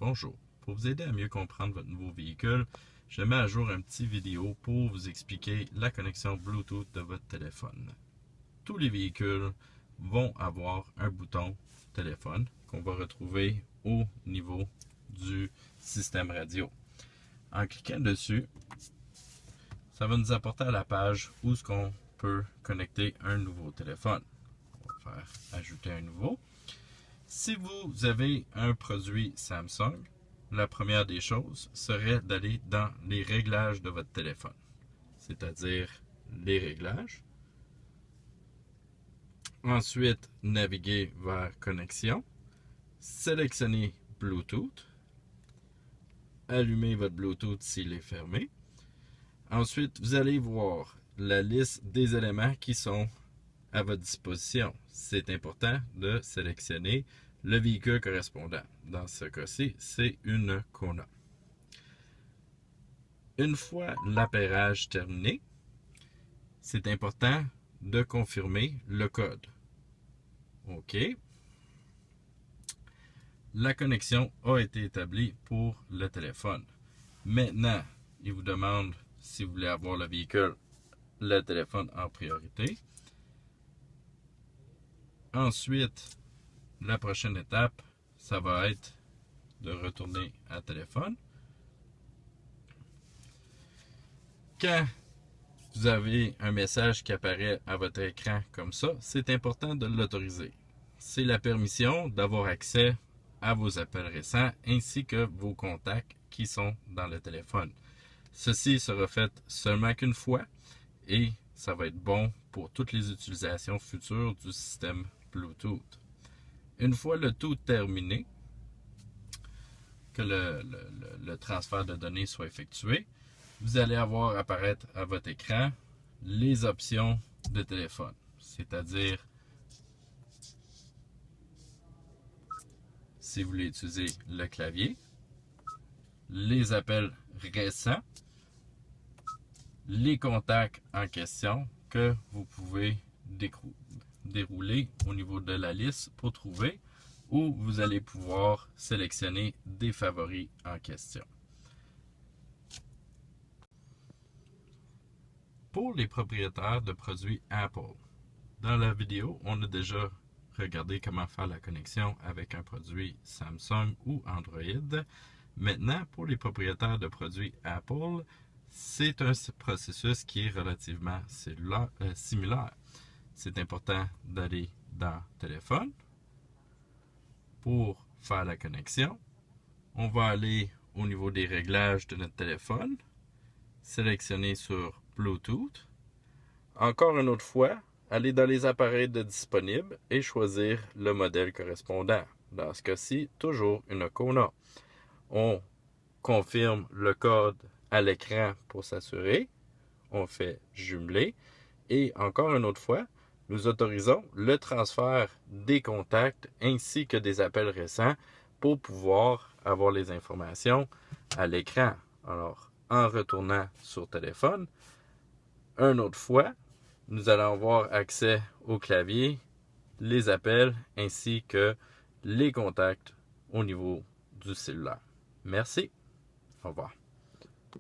Bonjour. Pour vous aider à mieux comprendre votre nouveau véhicule, je mets à jour un petit vidéo pour vous expliquer la connexion Bluetooth de votre téléphone. Tous les véhicules vont avoir un bouton téléphone qu'on va retrouver au niveau du système radio. En cliquant dessus, ça va nous apporter à la page où est-ce qu'on peut connecter un nouveau téléphone. On va faire ajouter un nouveau. Si vous avez un produit Samsung, la première des choses serait d'aller dans les réglages de votre téléphone, c'est-à-dire les réglages. Ensuite, naviguer vers connexion, sélectionner Bluetooth, allumer votre Bluetooth s'il est fermé. Ensuite, vous allez voir la liste des éléments qui sont à votre disposition. C'est important de sélectionner le véhicule correspondant. Dans ce cas-ci, c'est une Kona. Une fois l'appairage terminé, c'est important de confirmer le code. OK. La connexion a été établie pour le téléphone. Maintenant, il vous demande si vous voulez avoir le véhicule, le téléphone en priorité. Ensuite, la prochaine étape, ça va être de retourner à téléphone. Quand vous avez un message qui apparaît à votre écran comme ça, c'est important de l'autoriser. C'est la permission d'avoir accès à vos appels récents ainsi que vos contacts qui sont dans le téléphone. Ceci sera fait seulement qu'une fois et ça va être bon pour toutes les utilisations futures du système Bluetooth. Une fois le tout terminé, que le transfert de données soit effectué, vous allez avoir apparaître à votre écran les options de téléphone, c'est-à-dire si vous voulez utiliser le clavier, les appels récents, les contacts en question que vous pouvez dérouler au niveau de la liste pour trouver, où vous allez pouvoir sélectionner des favoris en question. Pour les propriétaires de produits Apple, dans la vidéo, on a déjà regardé comment faire la connexion avec un produit Samsung ou Android. Maintenant, pour les propriétaires de produits Apple, c'est un processus qui est relativement similaire. C'est important d'aller dans Téléphone pour faire la connexion. On va aller au niveau des réglages de notre téléphone, sélectionner sur Bluetooth. Encore une autre fois, aller dans les appareils de disponibles et choisir le modèle correspondant. Dans ce cas-ci, toujours une Kona. On confirme le code à l'écran pour s'assurer. On fait jumeler. Et encore une autre fois, nous autorisons le transfert des contacts ainsi que des appels récents pour pouvoir avoir les informations à l'écran. Alors, en retournant sur téléphone, une autre fois, nous allons avoir accès au clavier, les appels ainsi que les contacts au niveau du cellulaire. Merci. Au revoir.